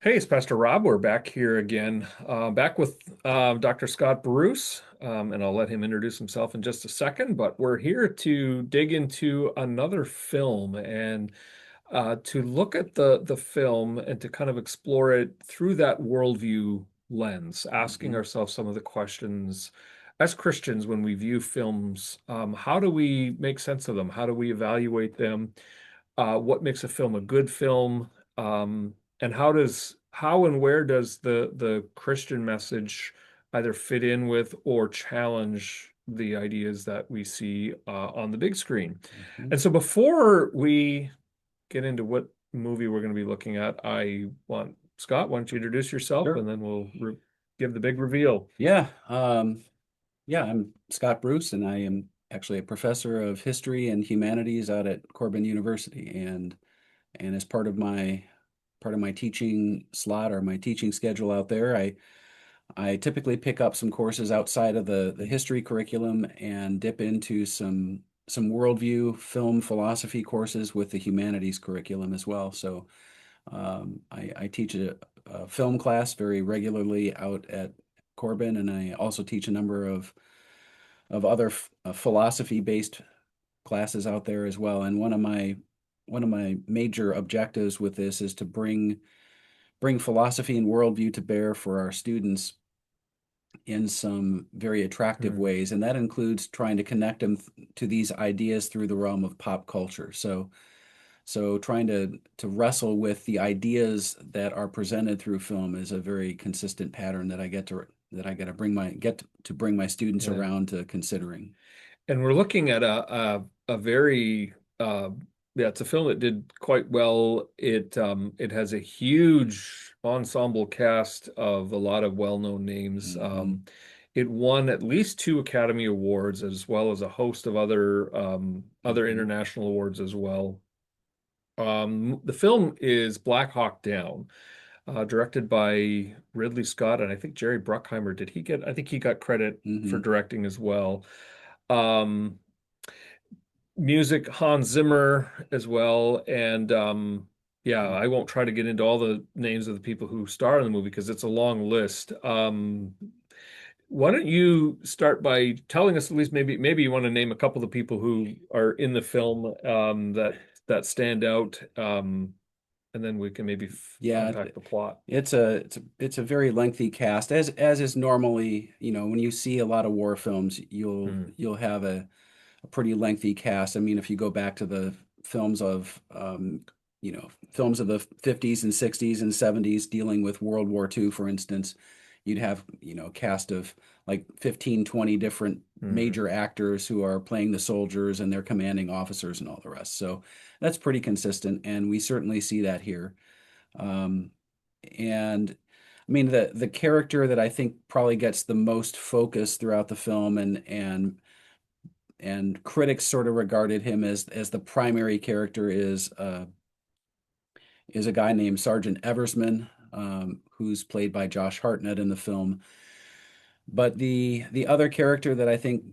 Hey, it's Pastor Rob. We're back here again, back with Dr. Scott Bruce, and I'll let him introduce himself in just a second. But we're here to dig into another film and to look at the film and to kind of explore it through that worldview lens, asking Mhm. ourselves some of the questions as Christians when we view films. How do we make sense of them? How do we evaluate them? What makes a film a good film, and how and where does the Christian message either fit in with or challenge the ideas that we see on the big screen? Mhm. And so before we get into what movie we're going to be looking at, I want Scott, why don't you introduce yourself Sure. and then we'll give the big reveal. Yeah. Yeah, I'm Scott Bruce, and I am actually a professor of history and humanities out at Corban University. And as part of my teaching slot or my teaching schedule out there, I typically pick up some courses outside of the history curriculum and dip into some worldview film philosophy courses with the humanities curriculum as well. So I teach a film class very regularly out at Corbin, and I also teach a number of other philosophy-based classes out there as well. And one of my major objectives with this is to bring philosophy and worldview to bear for our students in some very attractive Hmm. ways, and that includes trying to connect them to these ideas through the realm of pop culture. So trying to wrestle with the ideas that are presented through film is a very consistent pattern that I get to bring my students Yeah. around to considering. And we're looking at a very yeah, it's a film that did quite well. It has a huge ensemble cast of a lot of well-known names. Hmm. It won at least two Academy Awards as well as a host of other Hmm. international awards as well. The film is Black Hawk Down, directed by Ridley Scott, and I think Jerry Bruckheimer. I think he got credit for Hmm. directing as well. Um, Music Hans Zimmer as well, and yeah, I won't try to get into all the names of the people who star in the movie because it's a long list. Why don't you start by telling us, at least maybe you want to name a couple of the people who are in the film that stand out, and then we can maybe Yeah, unpack the plot. it's a very lengthy cast, as is normally, when you see a lot of war films, you'll Hmm. you'll have a pretty lengthy cast. I mean, if you go back to the films of films of the 50s and 60s and 70s dealing with World War II, for instance, you'd have, a cast of like 15, 20 different Hmm. major actors who are playing the soldiers and their commanding officers and all the rest. So that's pretty consistent, and we certainly see that here. Um, and I mean, the character that I think probably gets the most focus throughout the film, and critics sort of regarded him as the primary character, is a guy named Sergeant Eversman, who's played by Josh Hartnett in the film. But the other character that I think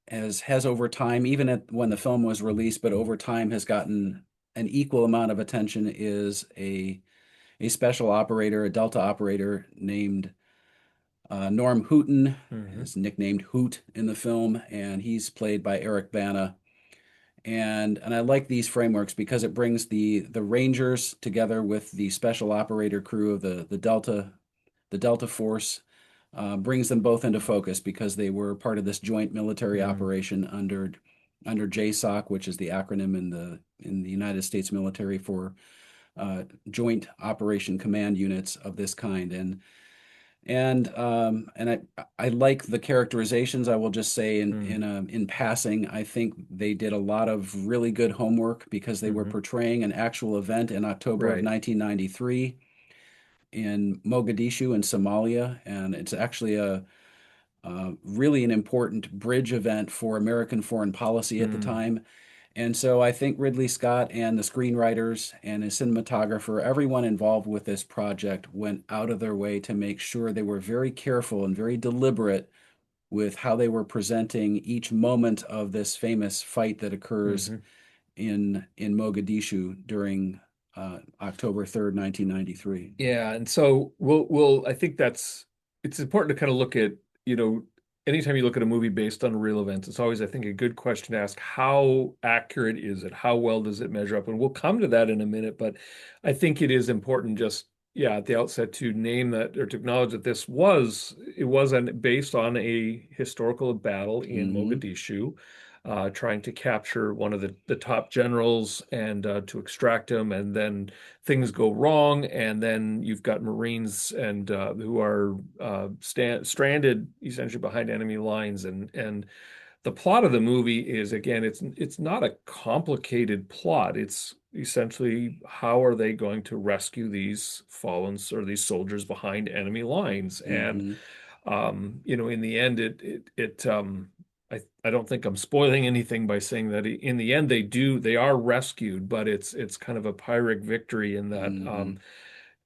has over time, even when the film was released, but over time has gotten an equal amount of attention, is a special operator, a Delta operator named Norm Hooten, Hmm. is nicknamed Hoot in the film, and he's played by Eric Bana. And I like these frameworks because it brings the Rangers together with the special operator crew of the Delta Force, brings them both into focus because they were part of this joint military Hmm. operation under JSOC, which is the acronym in the United States military for Joint Operation Command Units of this kind. And I like the characterizations. I will just say in passing, I think they did a lot of really good homework because they were Hmm. portraying an actual event in October of Right. 1993 in Mogadishu in Somalia, and it's actually really an important bridge event for American foreign policy at the Hmm. time. And so I think Ridley Scott and the screenwriters and his cinematographer, everyone involved with this project, went out of their way to make sure they were very careful and very deliberate with how they were presenting each moment of this famous fight that occurs Hmm. in Mogadishu during October 3rd, 1993. Yeah, and so we'll I think that's it's important to kind of look at, you know, anytime you look at a movie based on real events, it's always, I think, a good question to ask, how accurate is it? How well does it measure up? And we'll come to that in a minute, but I think it is important just, yeah, at the outset to name that, or to acknowledge that it was based on a historical battle in Hmm. Mogadishu, trying to capture one of the top generals and to extract him, and then things go wrong, and then you've got Marines and who are stranded essentially behind enemy lines, and the plot of the movie is, again, it's not a complicated plot. It's essentially, how are they going to rescue these fallen, or these soldiers behind enemy lines? And Hmm. you know, in the end, I don't think I'm spoiling anything by saying that in the end they are rescued, but it's kind of a Pyrrhic victory in that Hmm.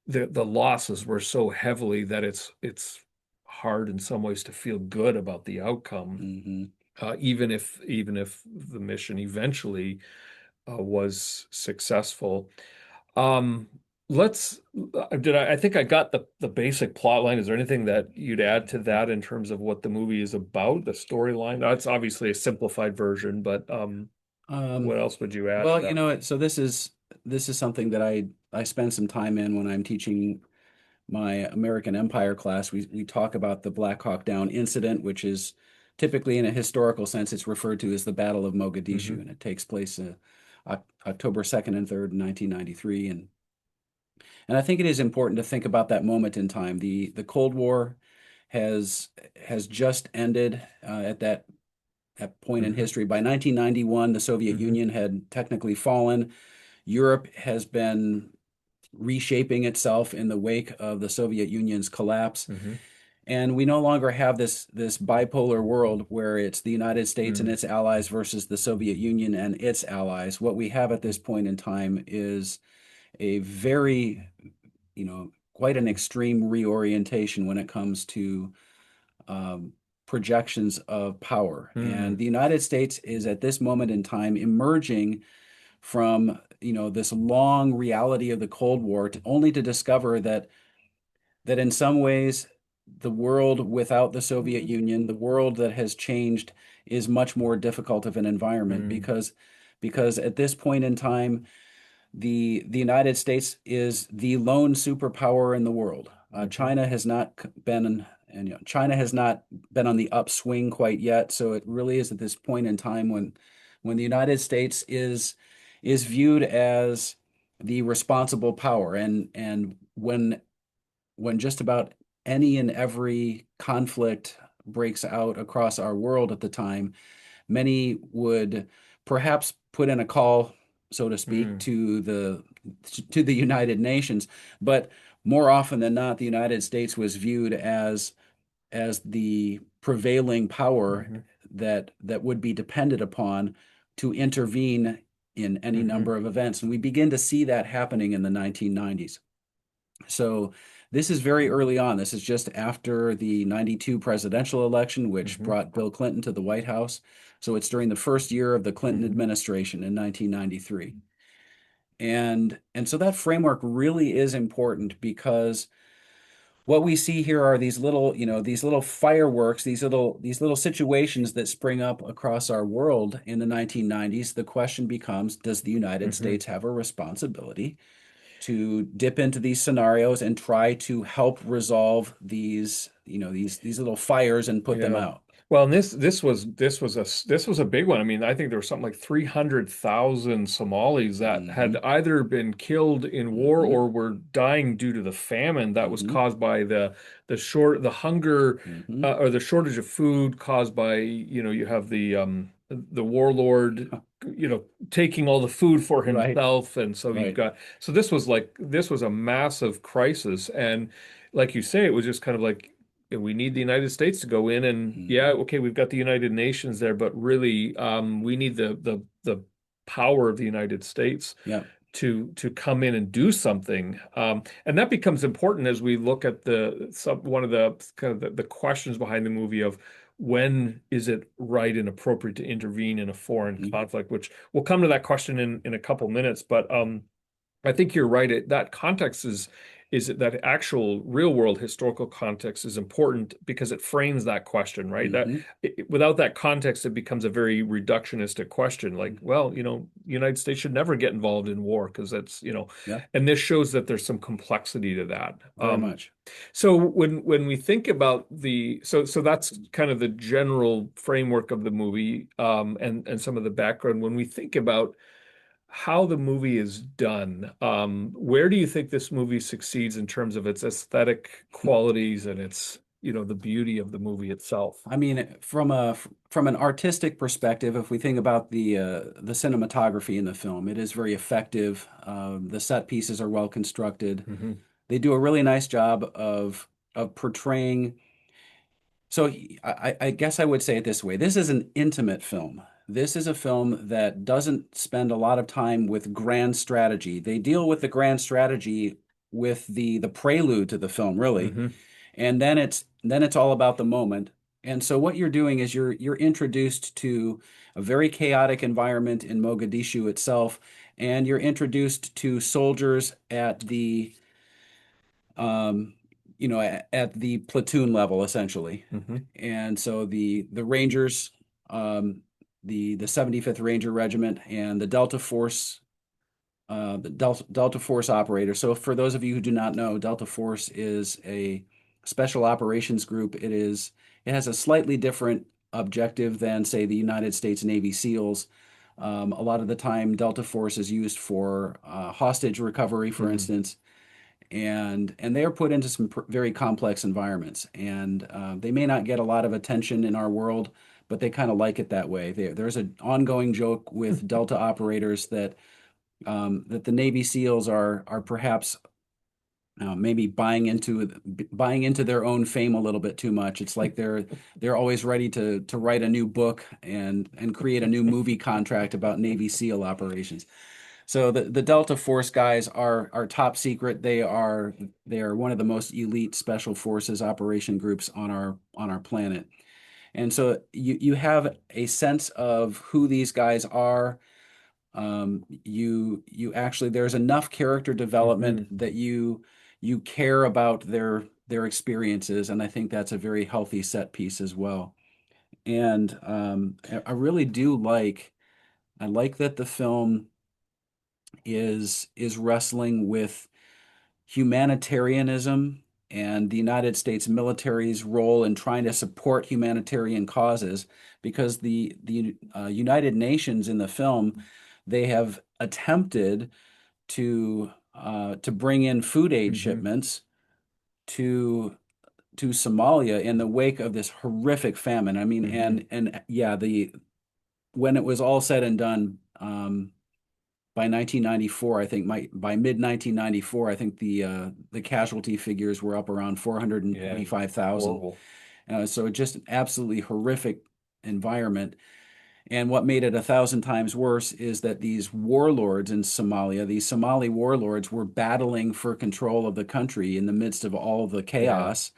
the losses were so heavily that it's hard in some ways to feel good about the outcome, Hmm. even if the mission eventually was successful. Um, let's I think I got the basic plot line. Is there anything that you'd add to that in terms of what the movie is about, the storyline? That's obviously a simplified version, but Um, what else would you add to well, you that? know, so this is something that I spend some time in when I'm teaching my American Empire class. We talk about the Black Hawk Down incident, which is typically, in a historical sense, it's referred to as the Battle of Mogadishu, Hmm. and it takes place October 2nd and 3rd, 1993. And I think it is important to think about that moment in time. The Cold War has has just ended at that point in Hmm. history. By 1991, the Soviet Hmm. Union had technically fallen. Europe has been reshaping itself in the wake of the Soviet Union's collapse. Hmm. And we no longer have this bipolar world where it's the United States and Hmm. its allies versus the Soviet Union and its allies. What we have at this point in time is a very, quite an extreme reorientation when it comes to um, projections of power. And Hmm. the United States is at this moment in time emerging from, this long reality of the Cold War, only to discover that in some ways the world without the Soviet Union, the world that has changed, is much more difficult of an environment Hmm. because at this point in time the United States is the lone superpower in the world. Hmm. China has not been and China has not been on the upswing quite yet. So it really is at this point in time when the United States is viewed as the responsible power, and when just about any and every conflict breaks out across our world at the time, many would perhaps put in a call, so to speak, Hmm. to the United Nations. But more often than not, the United States was viewed as the prevailing power Hmm. that would be depended upon to intervene in any Hmm. number of events. And we begin to see that happening in the 1990s. So this is very early on. This is just after the 92 presidential election, which Hmm. brought Bill Clinton to the White House. So it's during the first year of the Clinton Hmm. administration in 1993. And so that framework really is important because what we see here are these little fireworks, these little situations that spring up across our world in the 1990s. The question becomes, does the United Hmm. States have a responsibility to dip into these scenarios and try to help resolve these little fires and put them Yeah. out? Well, and this was a big one. I mean, I think there was something like 300,000 Somalis that had Hmm. either been killed in war Hmm. or were dying due to the famine that was Hmm. caused by the hunger, Hmm. or the shortage of food caused by, you have the warlord, taking all the food for Right, himself, and so right. this was a massive crisis, and like you say, it was just kind of like, we need the United States to go in, and yeah, Hmm. okay, we've got the United Nations there, but really, we need the power of the United States Yeah. to come in and do something. And that becomes important as we look at one of the kind of the questions behind the movie of, when is it right and appropriate to intervene in a foreign Hmm. conflict, which we'll come to that question in a couple minutes. But I think you're right. That context is that actual real world historical context is important because it frames that question, right? Hmm. Without that context, it becomes a very reductionistic question. Like, well, United States should never get involved in war because Yeah, and this shows that there's some complexity to that. very much. So when we think about so that's kind of the general framework of the movie, and some of the background. When we think about how the movie is done. Where do you think this movie succeeds in terms of its aesthetic qualities and the beauty of the movie itself? I mean, from an artistic perspective, if we think about the cinematography in the film, it is very effective. The set pieces are well constructed. Hmm. They do a really nice job of portraying. So I guess I would say it this way. This is an intimate film. This is a film that doesn't spend a lot of time with grand strategy. They deal with the grand strategy with the prelude to the film, really, Hmm. and then it's all about the moment. And so what you're doing is you're introduced to a very chaotic environment in Mogadishu itself, and you're introduced to soldiers at the um, at the platoon level essentially. Hmm. And so the Rangers, the 75th Ranger Regiment and the Delta Force operator. So for those of you who do not know, Delta Force is a special operations group. It has a slightly different objective than, say, the United States Navy SEALs. A lot of the time, Delta Force is used for hostage recovery, for Hmm. instance, and they are put into some very complex environments, and they may not get a lot of attention in our world, but they kind of like it that way. There's an ongoing joke with Delta operators that the Navy SEALs are perhaps maybe buying into their own fame a little bit too much. It's like they're always ready to write a new book and create a new movie contract about Navy SEAL operations. So the Delta Force guys are top secret. They are one of the most elite special forces operation groups on our planet. And so you have a sense of who these guys are. You actually there's enough character development Hmm. that you care about their experiences, and I think that's a very healthy set piece as well. And I really do I like that the film is wrestling with humanitarianism and the United States military's role in trying to support humanitarian causes, because the United Nations in the film, they have attempted to bring in food aid Hmm. shipments to to Somalia in the wake of this horrific famine. I mean, Hmm. and yeah, the when it was all said and done, by 1994, I think by mid 1994, I think the casualty figures were up around Yeah, 425,000. horrible. So just an absolutely horrific environment. And what made it 1,000 times worse is that these warlords in Somalia, these Somali warlords, were battling for control of the country in the midst of all the Yeah. chaos.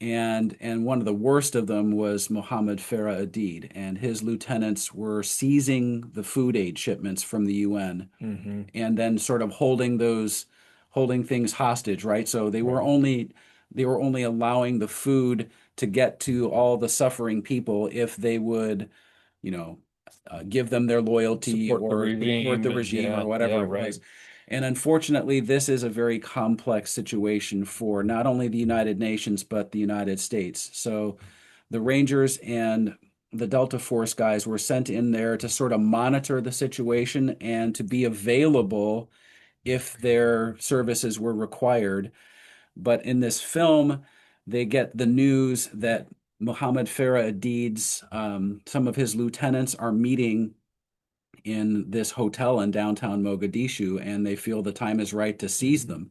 And one of the worst of them was Mohammed Farah Aidid, and his lieutenants were seizing the food aid shipments from the UN Hmm. and then sort of holding things hostage, right? So Right. they were only allowing the food to get to all the suffering people if they would, you know, give them their loyalty Support the or support regime the and regime or yeah, yeah, whatever it right. was. And unfortunately, this is a very complex situation for not only the United Nations, but the United States. So the Rangers and the Delta Force guys were sent in there to sort of monitor the situation and to be available if their services were required. But in this film, they get the news that Mohammed Farah Aidid's some of his lieutenants are meeting in this hotel in downtown Mogadishu, and they feel the time is right to seize Hmm. them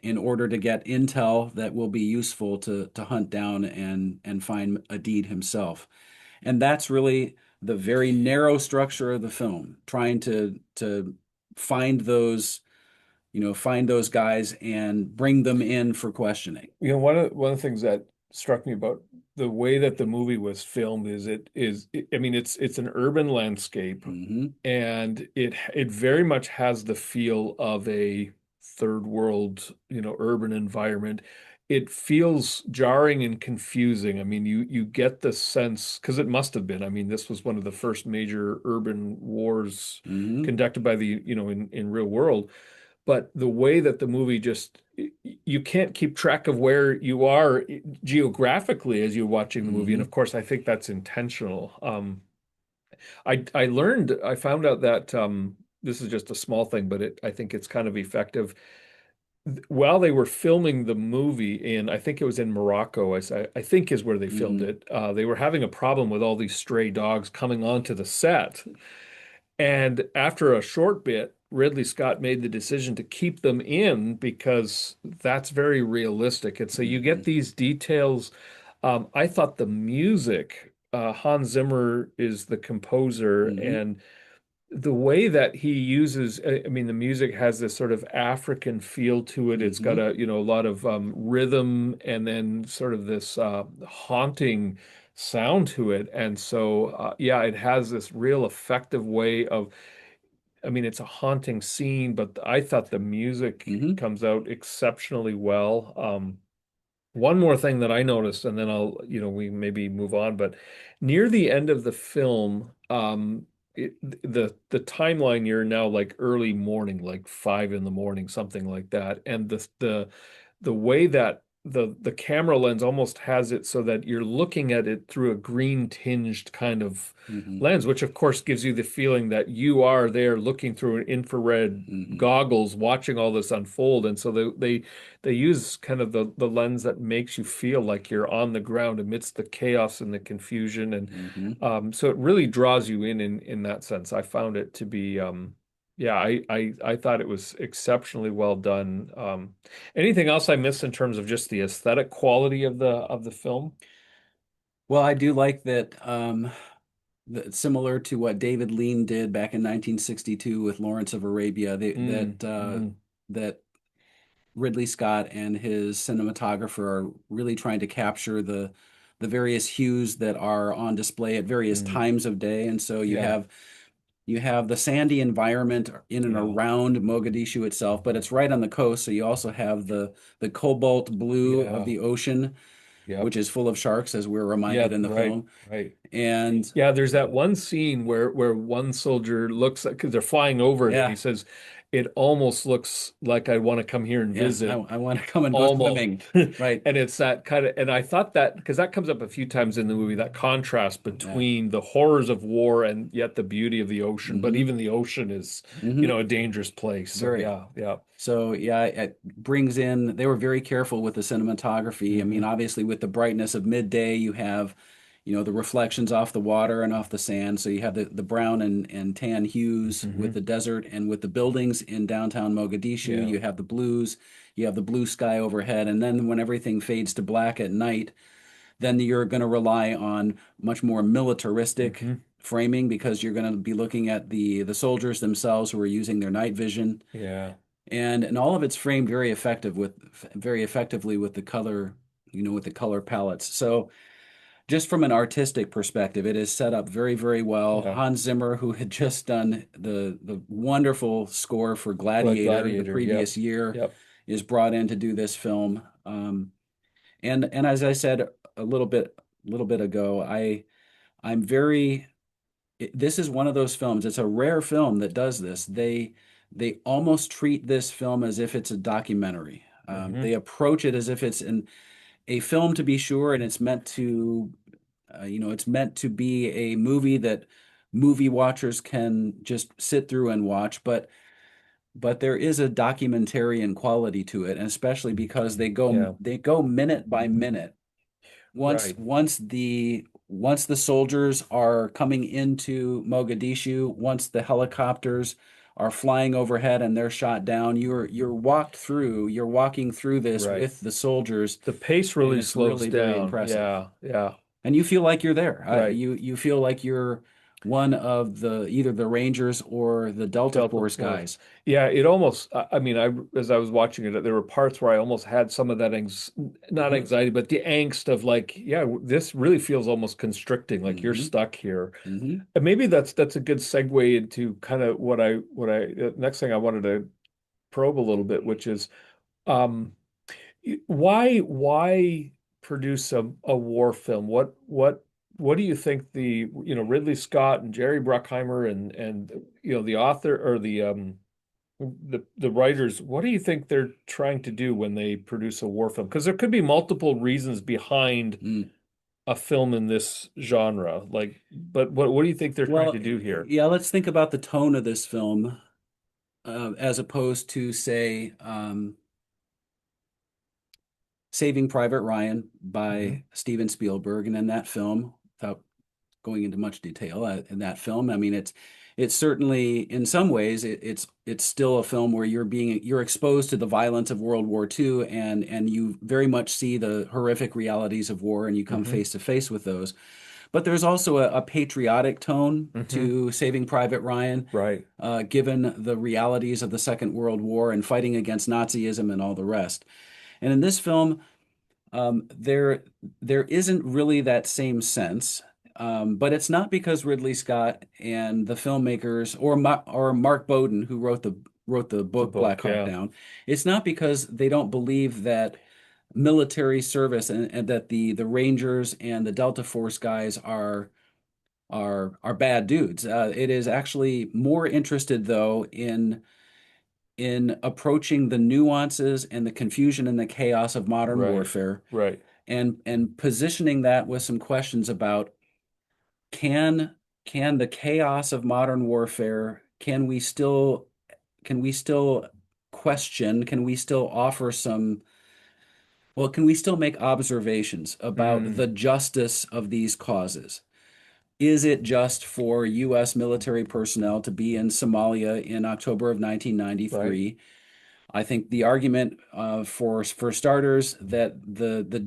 in order to get intel that will be useful to hunt down and find Aidid himself. And that's really the very narrow structure of the film, trying to find find those guys and bring them in for questioning. One of the things that struck me about the way that the movie was filmed I mean it's an urban landscape, Hmm. and it very much has the feel of a third world, urban environment. It feels jarring and confusing. I mean, you get the sense, because it must have been. I mean, this was one of the first major urban wars Hmm. conducted by in real world. But the way that the movie just, you can't keep track of where you are geographically as you're watching the movie. And of Hmm. course, I think that's intentional. I found out that this is just a small thing, but I think it's kind of effective. While they were filming the movie I think it was in Morocco, I think is where they filmed Hmm. it. They were having a problem with all these stray dogs coming onto the set. And after a short bit, Ridley Scott made the decision to keep them in because that's very realistic. And so you Hmm. get these details. I thought the music, Hans Zimmer is the composer, Hmm. and the way that he uses, I mean, the music has this sort of African feel to it. It's got Hmm. a lot of rhythm, and then sort of this haunting sound to it. And so, yeah, it has this real effective way of, I mean, it's a haunting scene, but I thought the music Hmm. comes out exceptionally well. One more thing that I noticed, and then we maybe move on, but near the end of the film, the timeline, you're now like early morning, like 5 in the morning, something like that, and the way that the camera lens almost has it so that you're looking at it through a green tinged kind of Hmm. lens, which of course gives you the feeling that you are there looking through an infrared Hmm. goggles watching all this unfold. And so they use kind of the lens that makes you feel like you're on the ground amidst the chaos and the confusion. And Hmm. so it really draws you in that sense. I found it to be yeah, I thought it was exceptionally well done. Anything else I missed in terms of just the aesthetic quality of the film? Well, I do like that, similar to what David Lean did back in 1962 with Lawrence of Arabia, Mm, hmm. that Ridley Scott and his cinematographer are really trying to capture the various hues that are on display at various Mm, times of day. And so yeah, you have the sandy environment in and yeah, around Mogadishu itself, but it's right on the coast, so you also have the cobalt blue of yeah, the ocean, yep. which is full of sharks, as we're reminded Yeah, in the right, film. right. And Yeah, there's that one scene where one soldier looks like, because they're flying over it, and he yeah, says, "It almost looks like I want to come here and yeah, visit." I want to come and go Almost. swimming. Right. And it's that kind of, and I thought that because that comes up a few times in the movie, that contrast Yeah. between the horrors of war and yet the beauty of the ocean. But Hmm. even the ocean is, Hmm. a dangerous place. So Very. yeah, yeah. So yeah, it brings in, they were very careful with the cinematography. I mean, Hmm. obviously with the brightness of midday, you have, the reflections off the water and off the sand. So you have the brown and tan hues with Hmm. the desert and with the buildings in downtown Mogadishu. Yeah. You have the blues, you have the blue sky overhead. And then when everything fades to black at night, then you're going to rely on much more militaristic Hmm. framing because you're going to be looking at the soldiers themselves who are using their night vision, Yeah. and all of it's framed very effectively with the color, with the color palettes. So just from an artistic perspective, it is set up very, very well. Yeah. Hans Zimmer, who had just done the wonderful score for Gladiator the Gladiator. Yep. previous year, Yep. is brought in to do this film. And as I said a little bit ago, I'm very this is one of those films. It's a rare film that does this. They almost treat this film as if it's a documentary. Hmm. They approach it as if it's a film to be sure, and it's meant to be a movie that movie watchers can just sit through and watch. But there is a documentarian quality to it, and especially because Yeah. they go minute by minute. Once Right. once the once the soldiers are coming into Mogadishu, once the helicopters are flying overhead and they're shot down, you're walking through this Right. with the soldiers, The pace and really it's slows really very down. impressive. Yeah. Yeah. And you feel like you're there. Right. You feel like you're one of the either the Rangers or the Delta Delta Force Force. guys. Yeah, it almost, I mean, as I was watching it, there were parts where I almost had some of that not Hmm. anxiety, but the angst of like, yeah, this really feels almost constricting, like you're Hmm. stuck here. Hmm. And maybe that's a good segue into kind of next thing I wanted to probe a little bit, which is um why produce a war film? What do you think Ridley Scott and Jerry Bruckheimer and the author or the writers, what do you think they're trying to do when they produce a war film? Because there could be multiple reasons behind Mm. a film in this genre. Like, but what do you think they're trying Well, to do here? yeah, let's think about the tone of this film as opposed to, say, Saving Private Ryan Hmm. by Steven Spielberg. And in that film, without going into much detail, in that film, I mean, it's certainly in some ways it's still a film where you're exposed to the violence of World War II, and you very much see the horrific realities of war, and you come Hmm. face to face with those. But there's also a patriotic tone Hmm. to Saving Private Ryan, Right. given the realities of the Second World War and fighting against Nazism and all the rest. And in this film, there isn't really that same sense, but it's not because Ridley Scott and the filmmakers or Mark Bowden, who wrote the The book Black book, Hawk yeah. Down. It's not because they don't believe that military service and that the Rangers and the Delta Force guys are bad dudes. It is actually more interested though in approaching the nuances and the confusion and the chaos of modern Right. warfare, Right. and positioning that with some questions about can can the chaos of modern warfare, can we still question, can we still offer some, well, can we still make observations about Mm, the justice of these causes? Is it just for US military personnel to be in Somalia in October of right. 1993? I think the argument, for starters, that the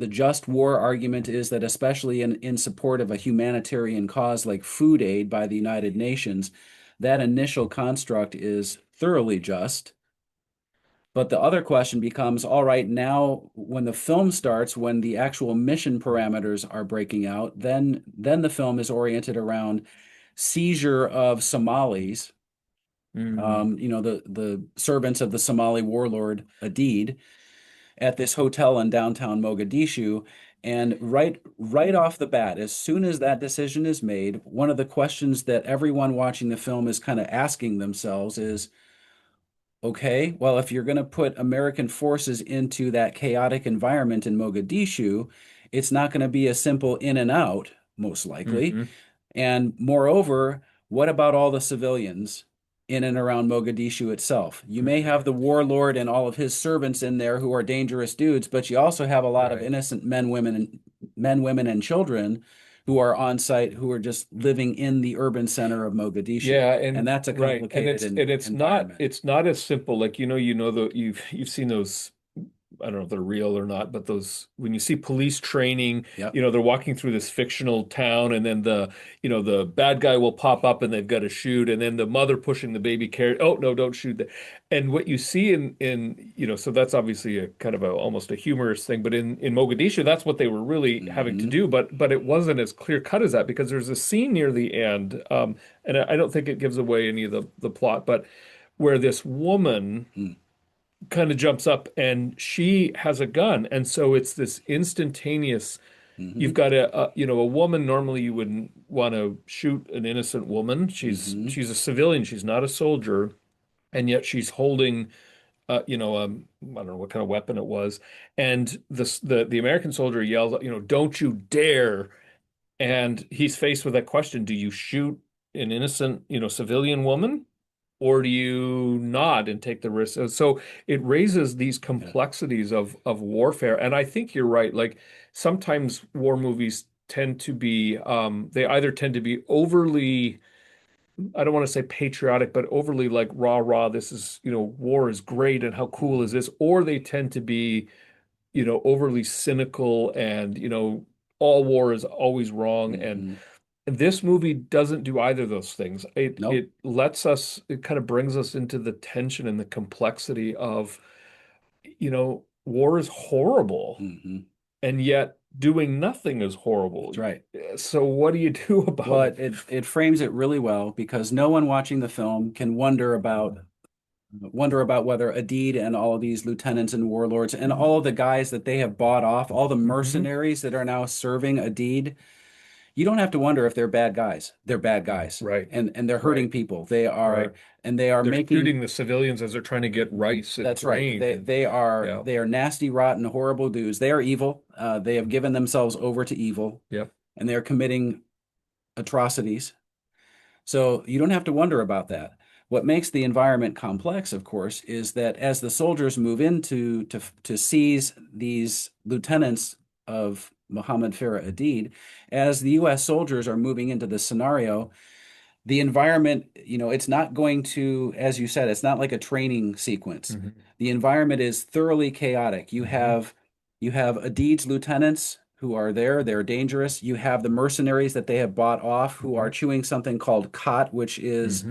just war argument is that, especially in support of a humanitarian cause like food aid by the United Nations, that initial construct is thoroughly just. But the other question becomes, all right, now when the film starts, when the actual mission parameters are breaking out, then the film is oriented around seizure of Somalis, Mm, the servants of the Somali warlord Adid, at this hotel in downtown Mogadishu. And right off the bat, as soon as that decision is made, one of the questions that everyone watching the film is kind of asking themselves is, okay, well, if you're going to put American forces into that chaotic environment in Mogadishu, it's not going to be a simple in and out, most likely. hmm. And moreover, what about all the civilians in and around Mogadishu itself? You may have the warlord and all of his servants in there who are dangerous dudes, but you also have a lot of Right. innocent men, women, and children who are on site who are just living in the urban center of Mogadishu. Yeah, And and that's a right. And complicated it's not environment. it's not as simple. Like, you've seen those, I don't know if they're real or not, but those when you see police training, Yep. they're walking through this fictional town, and then the bad guy will pop up and they've got to shoot, and then the mother pushing the baby carriage. Oh no, don't shoot that. And what you see so that's obviously a kind of almost a humorous thing, but in Mogadishu, that's what they were really having to Hmm. do, but it wasn't as clear cut as that because there's a scene near the end, and I don't think it gives away any of the plot, but where this woman kind of jumps up and she has a gun. And so it's this instantaneous, you've Hmm. got a woman, normally you wouldn't want to shoot an innocent woman. Hmm. She's a civilian, she's not a soldier, and yet she's holding I don't know what kind of weapon it was. And the American soldier yells, don't you dare. And he's faced with that question, do you shoot an innocent, civilian woman? Or do you nod and take the risk? So it raises these Yeah. complexities of warfare. And I think you're right. Like sometimes war movies tend to be they either tend to be overly, I don't want to say patriotic, but overly like rah, this is, war is great and how cool is Hmm. this? Or they tend to be, overly cynical and, all war is always wrong. Hmm. this movie doesn't do either of those things. It Nope. it lets us, it kind of brings us into the tension and the complexity of, war is horrible, Hmm. and yet doing nothing is horrible. That's right. So what do you do Well, about it? it frames it really well because no one watching the film can wonder about whether Adid and all of these lieutenants and warlords and all of the guys that they have bought off, all the Hmm. mercenaries that are now serving Adid, you don't have to wonder if they're bad guys. They're bad guys. Right, And they're hurting right, people. right. They are They're making shooting the civilians as they're trying to get rice and that's right. grain, and yeah, They are nasty, rotten, horrible dudes. They are evil. They have given themselves over to evil yep, and they are committing atrocities. So you don't have to wonder about that. What makes the environment complex, of course, is that as the soldiers move in to seize these lieutenants of Muhammad Farah Adid, as the U.S. soldiers are moving into this scenario, the environment, it's not going to, as you said, it's not like a training sequence. hmm The environment is thoroughly chaotic. hmm You have Adid's lieutenants who are there, they're dangerous. You have the mercenaries that they have bought off who are hmm chewing something called cot, hmm which is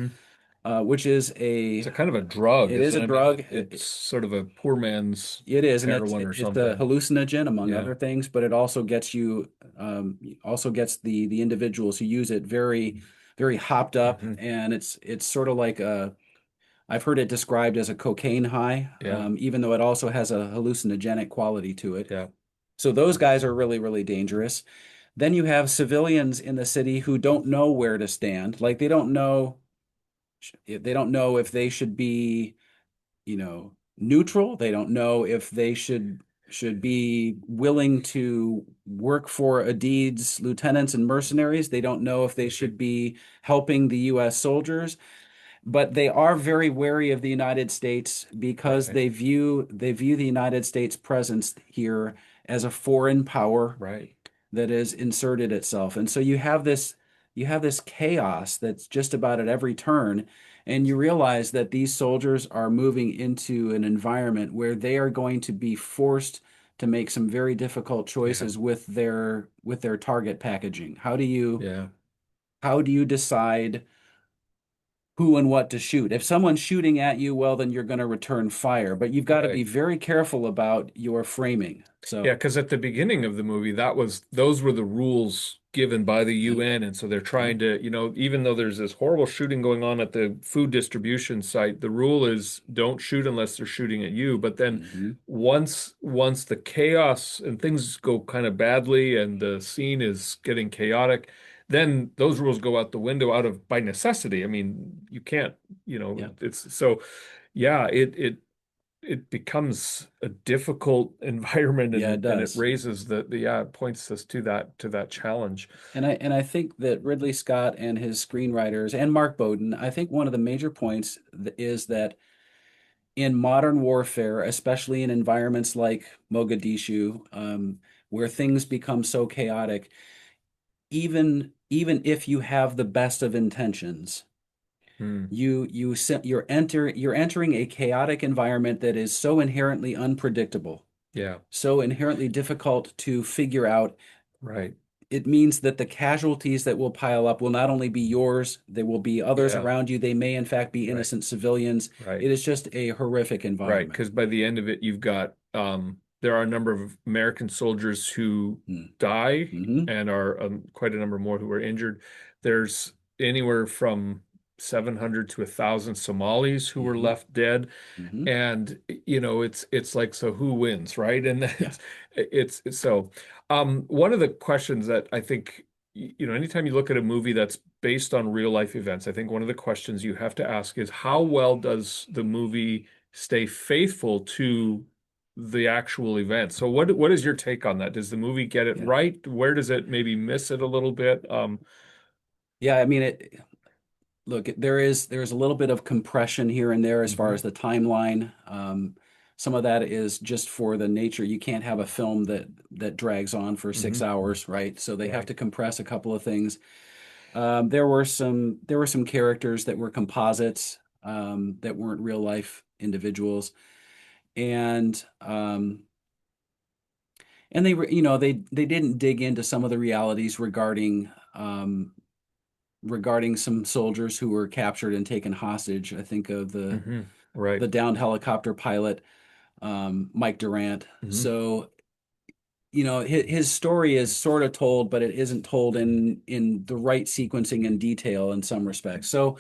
It's a kind of a drug, it is isn't a it? I mean, drug. it's sort of a poor man's It is, and heroin or it's a something. hallucinogen among Yeah. other things, but it also gets you, also gets the individuals who use it very hopped up, hmm and it's sort of like a I've heard it described as a cocaine high, Yeah. even though it also has a hallucinogenic quality to it. Yeah. So those guys are really, really dangerous. Then you have civilians in the city who don't know where to stand. Like they don't know if they should be, neutral. They don't know if they should be willing to work for Adid's lieutenants and mercenaries. They don't know if they should be helping the U.S. soldiers, but they are very wary of the United States because Right. they view the United States presence here as a foreign power Right. that has inserted itself. And so you have this chaos that's just about at every turn. And you realize that these soldiers are moving into an environment where they are going to be forced to make some very difficult Yeah. choices with their target packaging. Yeah. How do you decide who and what to shoot? If someone's shooting at you, well, then you're going to return fire, but you've got to be Right. very careful about your framing. Yeah, So, because at the beginning of the movie, those were the rules given by the UN, and so they're yeah. trying to, even though there's this horrible shooting going on at the food distribution site, the rule is don't shoot unless they're shooting at you. But then Hmm. once the chaos and things go kind of badly and the scene is getting chaotic, then those rules go out the window out of by necessity. I mean, you can't, Yeah. it's so yeah, it becomes a difficult environment, Yeah, it and it does. raises yeah, it points us to that challenge. And I think that Ridley Scott and his screenwriters and Mark Bowden, I think one of the major points is that in modern warfare, especially in environments like Mogadishu, where things become so chaotic, even if you have the best of intentions, Hmm. you're entering a chaotic environment that is so inherently unpredictable, Yeah, so inherently difficult to figure out. right. It means that the casualties that will pile up will not only be yours, there will be others Yeah, around you. They may, in fact, be right, innocent civilians. right, It is just a horrific right. environment. Because by the end of it, you've got there are a number of American soldiers who Mm. die, Hmm. and are quite a number more who are injured. There's anywhere from 700 to 1,000 Somalis who were Hmm. left dead. Hmm. And it's like, so who wins, right? And then Yeah, it's so one of the questions that I think, anytime you look at a movie that's based on real life events, I think one of the questions you have to ask is how well does the movie stay faithful to the actual event? So what is your take on that? Does the movie get it yeah, right? Where does it maybe miss it a little bit? yeah. I mean, look, there's a little bit of compression here and there as far Mhm. as the timeline. Some of that is just for the nature. You can't have a film that drags on for six Mhm. hours, right? So they have Right. to compress a couple of things. There were some characters that were composites, that weren't real life individuals, and they were, they didn't dig into some of the realities regarding regarding some soldiers who were captured and taken hostage. I think of Hmm. Right. the downed helicopter pilot, Mike Durant. Hmm. So, his story is sort of told, but it isn't told in the right sequencing and detail in some respects. So,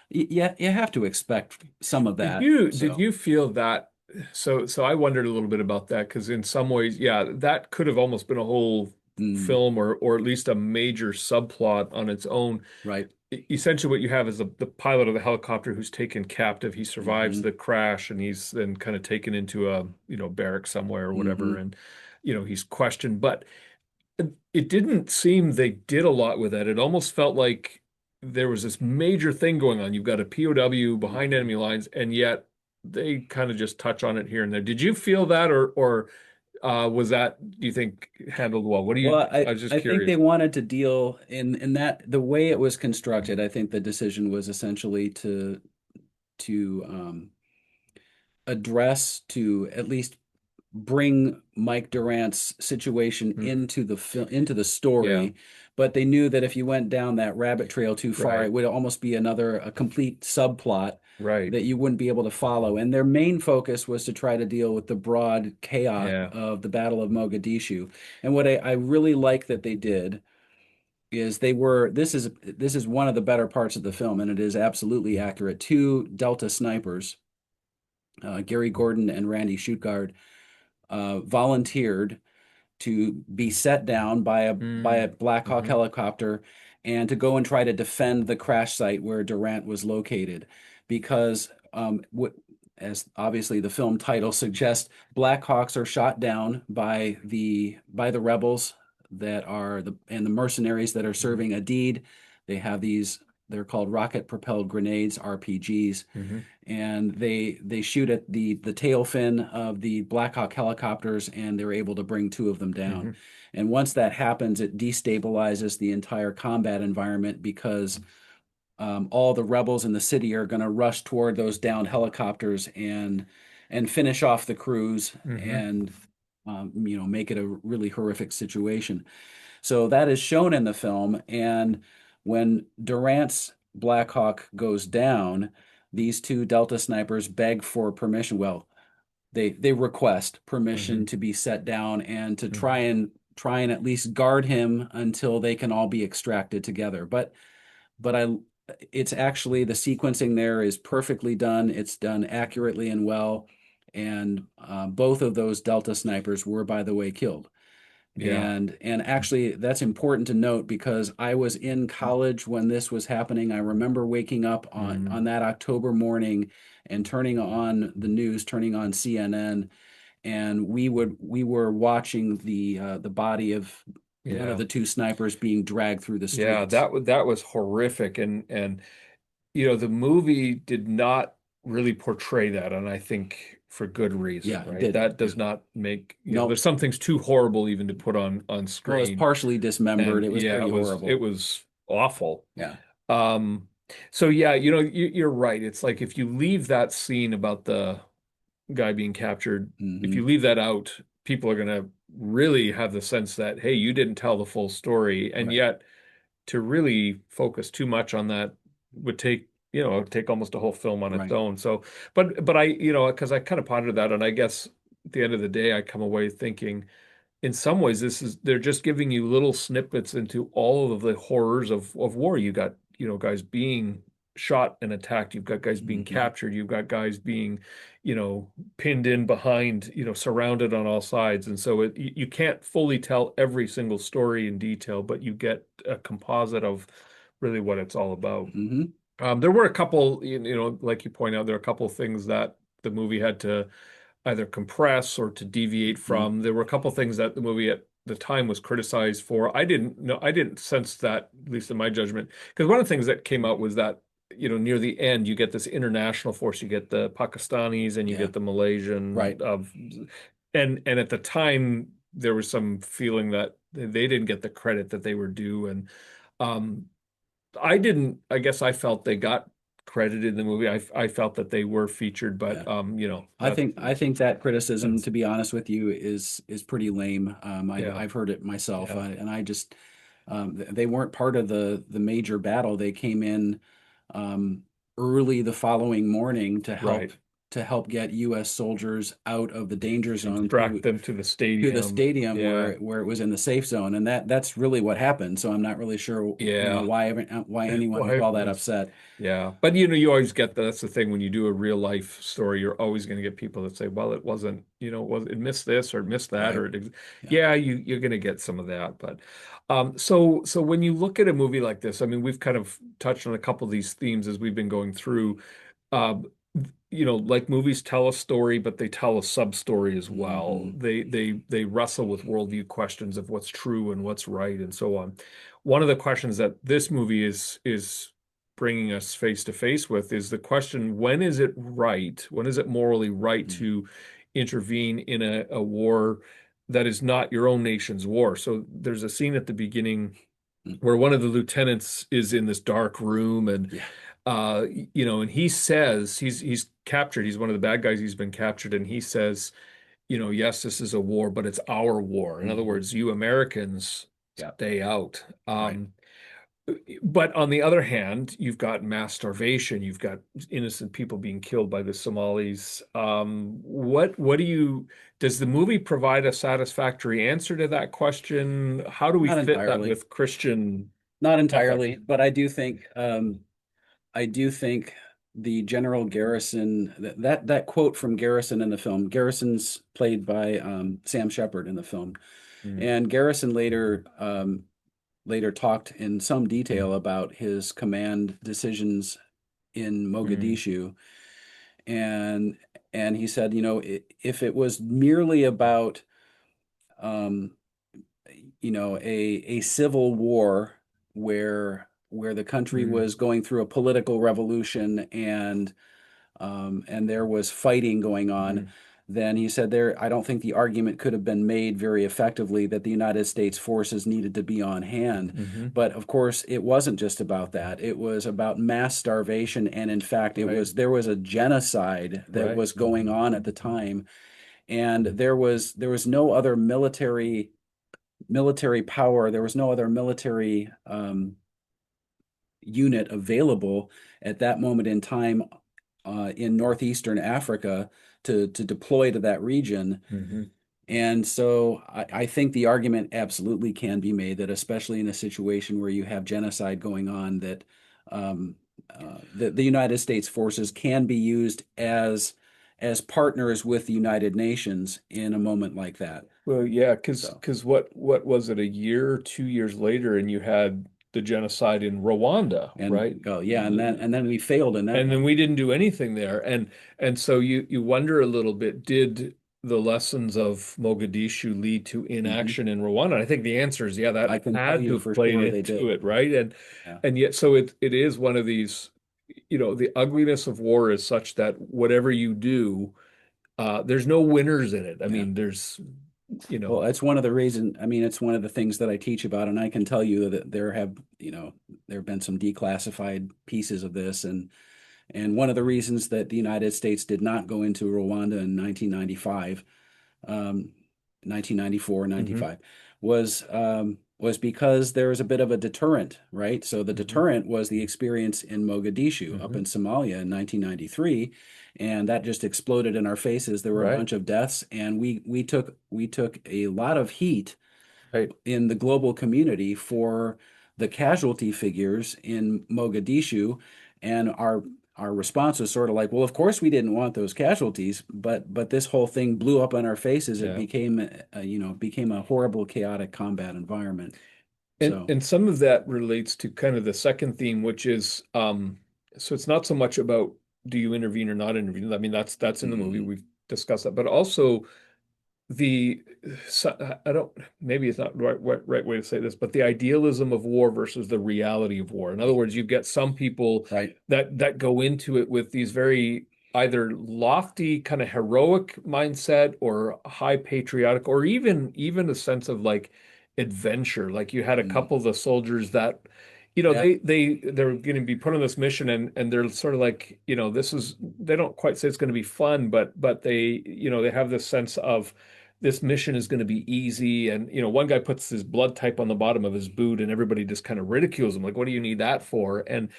yeah, you have to expect some of Did that. you did So, you feel that? So I wondered a little bit about that because in some ways, yeah, that could have almost been a whole mm, film or at least a major subplot on its own. right. Essentially, what you have is the pilot of the helicopter who's taken captive. He survives Hmm. the crash and he's then kind of taken into a, barrack somewhere or whatever, Hmm. and he's questioned. But it didn't seem they did a lot with that. It almost felt like there was this major thing going on. You've got a POW behind Hmm. enemy lines, and yet they kind of just touch on it here and there. Did you feel that, or was that, do you think, handled well? What do you? Well, I was just I think they curious. wanted to deal in that the way it was constructed. I think the decision was essentially to address, to at least bring Mike Durant's situation Hmm. into into the Yeah, story, but they knew that if you went down that rabbit trail too far, right, it would almost be a complete subplot right. that you wouldn't be able to follow. And their main focus was to try to deal with the broad chaos Yeah. of the Battle of Mogadishu. And what I really like that they did is they were this is one of the better parts of the film, and it is absolutely accurate. Two Delta snipers, Gary Gordon and Randy Shutgard, volunteered to be set down by a Mm. Black Hawk Hmm. helicopter and to go and try to defend the crash site where Durant was located, because as obviously the film title suggests, Black Hawks are shot down by the rebels that are the mercenaries that are Hmm. serving a deed. They have these. They're called rocket propelled grenades, RPGs, Hmm. and they shoot at the tail fin of the Black Hawk helicopters, and they're able to bring two of them down. Hmm. And once that happens, it destabilizes the entire combat environment, because all the rebels in the city are going to rush toward those downed helicopters and finish off the crews Hmm. and make it a really horrific situation. So that is shown in the film. And when Durant's Black Hawk goes down, these two Delta snipers beg for permission. Well, they request permission Hmm. to be set down and to Hmm. try and at least guard him until they can all be extracted together. But I it's actually the sequencing there is perfectly done. It's done accurately and well. And both of those Delta snipers were, by the way, killed. Yeah. And actually that's important to note, because I was in college when this was happening. I remember waking up Hmm. on that October morning and turning on the news, turning on CNN, and we were watching the body of one of Yeah. the two snipers being dragged through the Yeah, streets. that was horrific, and the movie did not really portray that, and I think for good reason, Yeah, it right? didn't. That does not make, Nope. there's some things too horrible even to put on Well, it was screen. partially dismembered. And It was yeah, pretty it horrible. was awful. Yeah. Um, so yeah, you're right. It's like if you leave that scene about the guy being captured, if you Hmm. leave that out, people are gonna really have the sense that, hey, you didn't tell the full story, and Right. yet to really focus too much on that would take almost a whole film on its Right. own. So, but I, because I kind of pondered that, and I guess at the end of the day, I come away thinking, in some ways, they're just giving you little snippets into all of the horrors of war. You got, guys being shot and attacked. You've got guys being Hmm. captured. You've got guys being, pinned in behind, surrounded on all sides. And so you can't fully tell every single story in detail, but you get a composite of really what it's all about. Hmm. There were a couple, like you point out, there are a couple of things that the movie had to either compress or to deviate Hmm. from. There were a couple of things that the movie at the time was criticized for. I didn't sense that, at least in my judgment, because one of the things that came out was that, near the end, you get this international force. You get the Pakistanis and you Yeah. get the Malaysian Right. and at the time there was some feeling that they didn't get the credit that they were due. And um, I guess I felt they got credited in the movie. I felt that they were featured, but Yeah. I think that criticism, that's to be honest with you, is pretty lame. yeah, I've heard it myself, yeah. and I just They weren't part of the major battle. They came in um, early the following morning Right. to help get U.S. soldiers out of the danger zone Extract them to the to the stadium. stadium Yeah. where it was in the safe zone, and that's really what happened. So I'm not really sure, Yeah. why anyone was Why all that was upset. Yeah. But you always get that. That's the thing when you do a real life story, you're always going to get people that say, well, it wasn't, it missed this or missed that Right. or it, Yeah. yeah, you're going to get some of that. But so when you look at a movie like this, I mean, we've kind of touched on a couple of these themes as we've been going through. Um, like movies tell a story, but they tell a sub-story as well. Hmm. They wrestle with worldview questions of what's true and what's right and so on. One of the questions that this movie is bringing us face to face with is the question, when is it right? When is it morally right Hmm. to intervene in a war that is not your own nation's war? So there's a scene at the beginning where one of the lieutenants is in this dark room and Yeah. and he says he's captured. He's one of the bad guys. He's been captured, and he says, yes, this is a war, but it's our war. In other Hmm. words, you Americans Yeah. stay out. Right. But on the other hand, you've got mass starvation. You've got innocent people being killed by the Somalis. What do you? Does the movie provide a satisfactory answer to that question? How do we Not fit that entirely. with Christian Not ethic? entirely, but I do think the General Garrison, that quote from Garrison in the film, Garrison's played by Sam Shepard in the film, Mm, and Garrison later talked in some detail about his command decisions in mm, Mogadishu, and and he said, if it was merely about um, a civil war where the country mm, was going through a political revolution and there was fighting going on, mm, then he said I don't think the argument could have been made very effectively that the United States forces needed to be on hand. hmm. But of course, it wasn't just about that. It was about mass starvation, and in fact, Right, there was a genocide that right. was going on at the time, and there was no other military power. There was no other military unit available at that moment in time in northeastern Africa to deploy to that region. Hmm. And so I think the argument absolutely can be made that, especially in a situation where you have genocide going on, that um, the United States forces can be used as partners with the United Nations in a moment like that. Well, yeah, because So, what was it, a year, 2 years later, and you had the genocide in Rwanda, and right? go, yeah, and then we failed in that And then one. we didn't do anything there. And so you wonder a little bit, did the lessons of Mogadishu lead to Hmm. inaction in Rwanda? And I think the answer is yeah, that I can tell had to you have for played sure they into did. it, right? And Yeah. and yet so it is one of these, the ugliness of war is such that whatever you do, there's no winners in it. I Yeah. mean, there's, you Well, know, that's one of the reason. I mean, it's one of the things that I teach about, and I can tell you that there have been some declassified pieces of this, and one of the reasons that the United States did not go into Rwanda in 1995, um, 1994, hmm 95, was because there was a bit of a deterrent, right? So the hmm deterrent was the experience in Mogadishu up hmm in Somalia in 1993, and that just exploded in our faces. There were a right, bunch of deaths, and we took a lot of heat right, in the global community for the casualty figures in Mogadishu, and our response was sort of like, well, of course we didn't want those casualties, but this whole thing blew up on our faces. It yeah. became a horrible, chaotic combat environment. And So, and some of that relates to kind of the second theme, which is so it's not so much about do you intervene or not intervene. I mean, that's in the movie. mm, We've discussed that, but also the I don't, maybe it's not the right way to say this, but the idealism of war versus the reality of war. In other words, you get some people right. that go into it with these very either lofty kind of heroic mindset or high patriotic or even a sense of like adventure. Like you had a Mm, couple of the soldiers that yeah. they're going to be put on this mission and they're sort of like, this is, they don't quite say it's going to be fun, but they they have this sense of this mission is going to be easy. And, one guy puts his blood type on the bottom of his boot and everybody just kind of ridicules him. Like, what do you need that for? And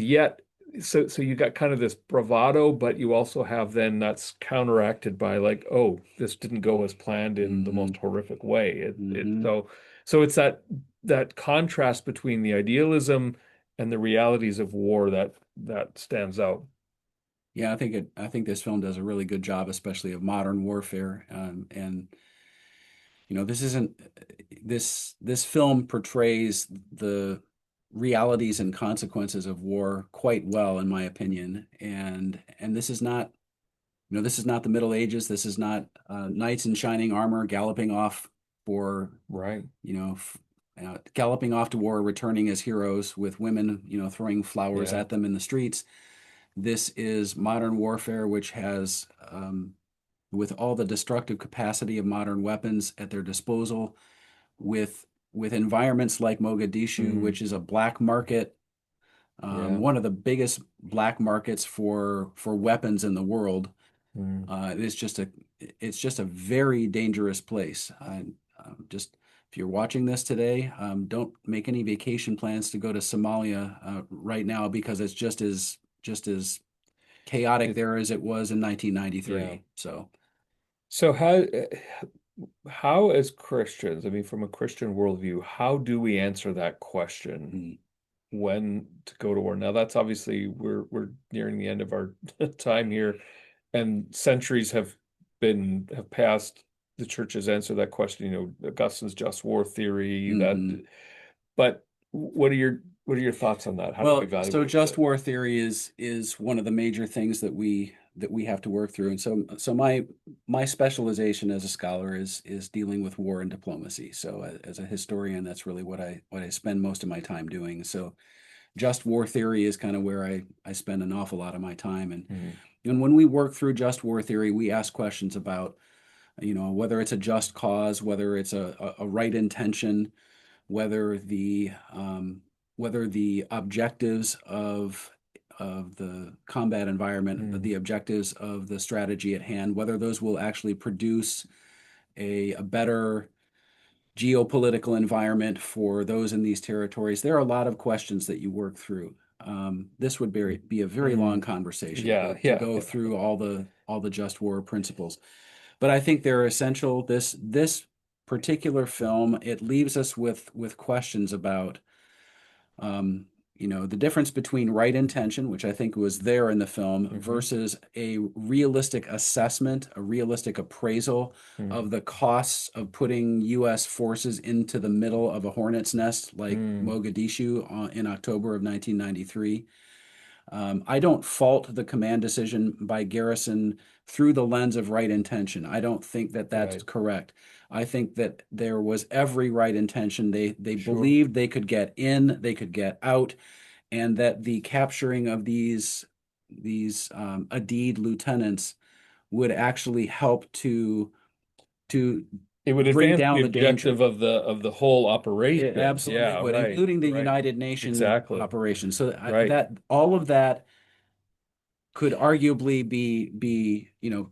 yet, so you got kind of this bravado, but you also have then that's counteracted by like, oh, this didn't go as planned in the Hmm. most horrific way. Hmm. So it's that contrast between the idealism and the realities of war that stands out. Yeah, I think this film does a really good job, especially of modern warfare. And this isn't this film portrays the realities and consequences of war quite well, in my opinion. And this is not, this is not the Middle Ages. This is not knights in shining armor galloping off for, Right. galloping off to war, returning as heroes with women, throwing flowers Yeah. at them in the streets. This is modern warfare, which has, with all the destructive capacity of modern weapons at their disposal, with environments like Mogadishu, Mm, which is a black market, yeah. one of the biggest black markets for weapons in the world. Mm. It's just a very dangerous place. Just if you're watching this today, don't make any vacation plans to go to Somalia right now, because it's just as chaotic It, there as it was in yeah. 1993. So, So how as Christians, I mean, from a Christian worldview, how do we answer that question? mm, When to go to war. Now that's obviously we're nearing the end of our time here, and centuries have passed. The church has answered that question, Augustine's just war theory, that mhm. but what are your thoughts on that? How do we Well, so evaluate just that? war theory is one of the major things that we have to work through. And so my specialization as a scholar is dealing with war and diplomacy. So as a historian, that's really what I spend most of my time doing. So just war theory is kind of where I spend an awful lot of my time. Hmm. And when we work through just war theory, we ask questions about, whether it's a just cause, whether it's a right intention, whether the objectives of the combat environment, Hmm. the objectives of the strategy at hand, whether those will actually produce a better geopolitical environment for those in these territories. There are a lot of questions that you work through. This would be a very long Hmm. conversation Yeah, to yeah, go yeah. through all the just war principles, but I think they're essential. This particular film, it leaves us with questions about, um, the difference between right intention, which I think was there in the film, Hmm. versus a realistic assessment, a realistic appraisal Hmm. of the costs of putting U.S. forces into the middle of a hornet's nest like Hmm. Mogadishu in October of 1993. I don't fault the command decision by Garrison through the lens of right intention. I don't think that that's Right. correct. I think that there was every right intention. They Sure. believed they could get in, they could get out, and that the capturing of these Adid lieutenants would actually help to It would bring advance down the the danger. objective of the whole It operation. absolutely Yeah, would, right, including the right. United Nation Exactly. operation. So Right. that all of that could arguably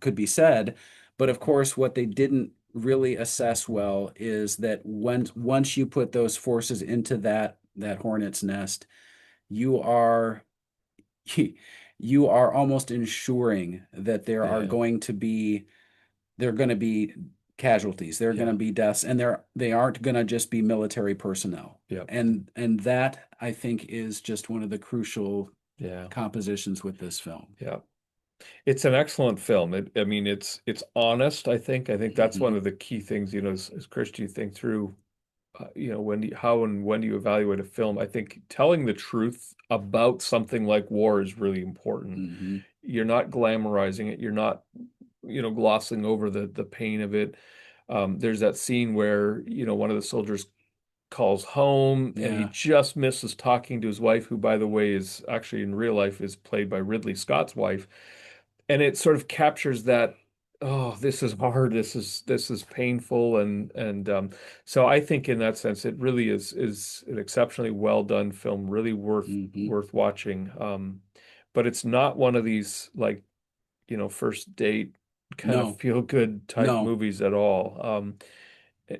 could be said, but of course what they didn't really assess well is that once you put those forces into that hornet's nest, you are you are almost ensuring that Yeah. there are going to be casualties, there are going to Yeah. be deaths, and they aren't going to just be military personnel. Yeah. And that, I think, is just one of the crucial Yeah. compositions with this film. Yeah. It's an excellent film. I mean, it's honest, I think. I think that's one Hmm. of the key things, as Christian, you think through, how and when do you evaluate a film? I think telling the truth about something like war is really important. Hmm. You're not glamorizing it. You're not, glossing over the pain of it. There's that scene where, one of the soldiers calls home and he Yeah. just misses talking to his wife, who, by the way, is actually in real life is played by Ridley Scott's wife. And it sort of captures that, oh, this is hard, this is painful, and so I think in that sense it really is an exceptionally well done film, really worth Hmm. worth watching. But it's not one of these like, first date kind of No, feel good type no, movies at all.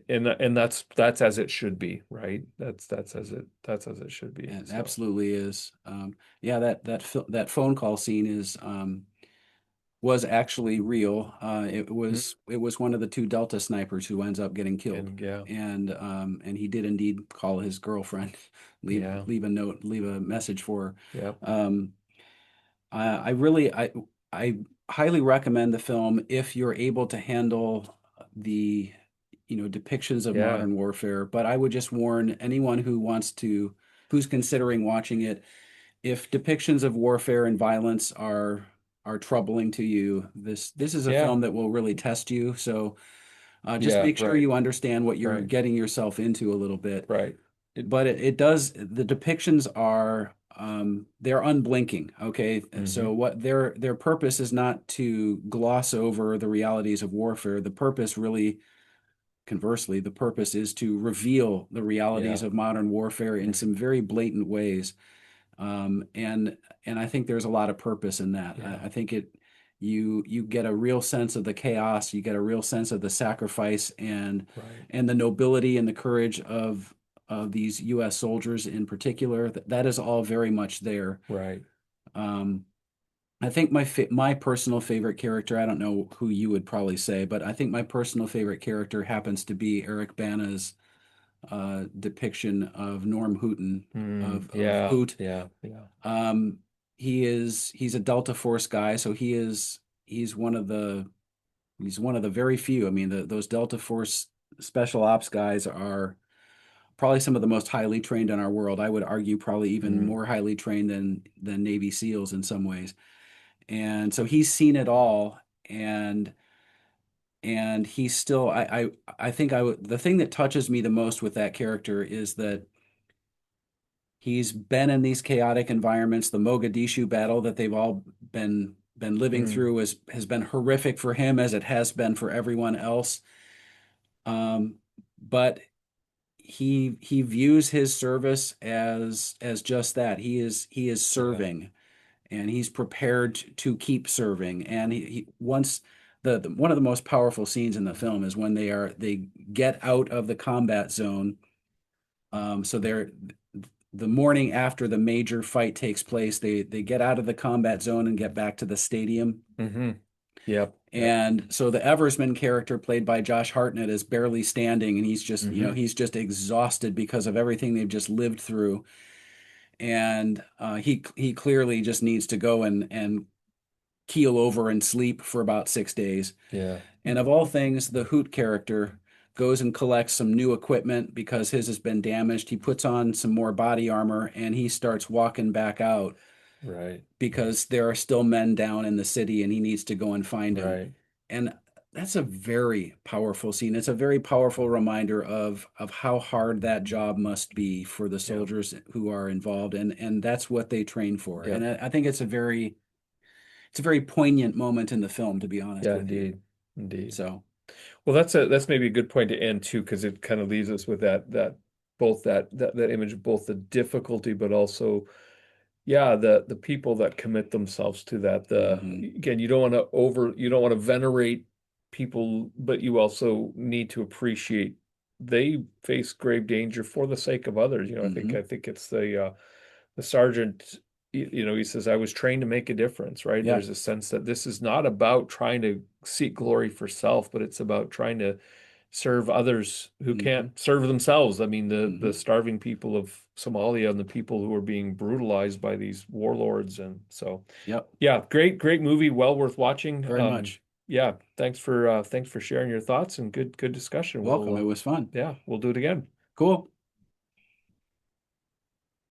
And that's as it should be, right? That's as it should be. it So, absolutely is. Yeah, that phone call scene is was actually real. mm, It was one of the two Delta snipers who ends up getting killed, and yeah, and he did indeed call his girlfriend, yeah, leave a note, leave a message for yep, her. I really I highly recommend the film if you're able to handle the depictions of yeah, modern warfare. But I would just warn anyone who's considering watching it, if depictions of warfare and violence are troubling to you, this is a yeah, film that will really test you. So just yeah, make sure right, you understand what you're right, getting yourself into a little bit. right. It, But it does, the depictions are they're unblinking. Okay, so hmm what their purpose is not to gloss over the realities of warfare. The purpose really, conversely, the purpose is to reveal the realities yeah, of modern warfare in right, some very blatant ways. Um, and and I think there's a lot of purpose in that. yeah, I think you get a real sense of the chaos, you get a real sense of the sacrifice right, and the nobility and the courage of these U.S. soldiers in particular. That is all very much there. right. Um, I think my personal favorite character, I don't know who you would probably say, but I think my personal favorite character happens to be Eric Bana's depiction of Norm Hooton of Yeah, Hoot. yeah, yeah. Um, he's a Delta Force guy, so he's one of the very few. I mean, those Delta Force special ops guys are probably some of the most highly trained in our world. I would argue probably even Mm, more highly trained than Navy SEALs in some ways. And so he's seen it all, and he's still. I think the thing that touches me the most with that character is that he's been in these chaotic environments. The Mogadishu battle that they've all been living mm, through has been horrific for him as it has been for everyone else. Um, but he views his service as just that. He is yeah, serving, and he's prepared to keep serving. And he once the one of the most powerful scenes in the film is when they get out of the combat zone. So they're the morning after the major fight takes place, they get out of the combat zone and get back to the stadium. hmm Yep, yep. And so the Eversman character played by Josh Hartnett is barely standing, and hmm he's just exhausted because of everything they've just lived through. And he clearly just needs to go and keel over and sleep for about 6 days. Yeah. And of all things, the Hoot character goes and collects some new equipment because his has been damaged. He puts on some more body armor and he starts walking back out Right. Right. because there are still men down in the city and he needs to go and find them. Right. And that's a very powerful scene. It's a very powerful reminder of how hard that job must be for the Yep. soldiers who are involved, and that's what they train for. And Yep. I think it's a very poignant moment in the film, to be honest Yeah, with you. indeed. Indeed. So, Well, that's maybe a good point to end too, because it kind of leaves us with that both that image of both the difficulty, but also yeah, the people that commit themselves to that. The hmm again, you don't want to venerate people, but you also need to appreciate they face grave danger for the sake of others. hmm I think it's the sergeant, he says, I was trained to make a difference, right? yeah, There's a sense that this is not about trying to seek glory for self, but it's about trying to serve others who hmm can't serve themselves. I mean, the hmm starving people of Somalia and the people who are being brutalized by these warlords. And so, yep, yeah, great movie, well worth watching. very much. Yeah, thanks for sharing your thoughts and good discussion. Welcome. It was fun. Yeah, we'll do it again. Cool.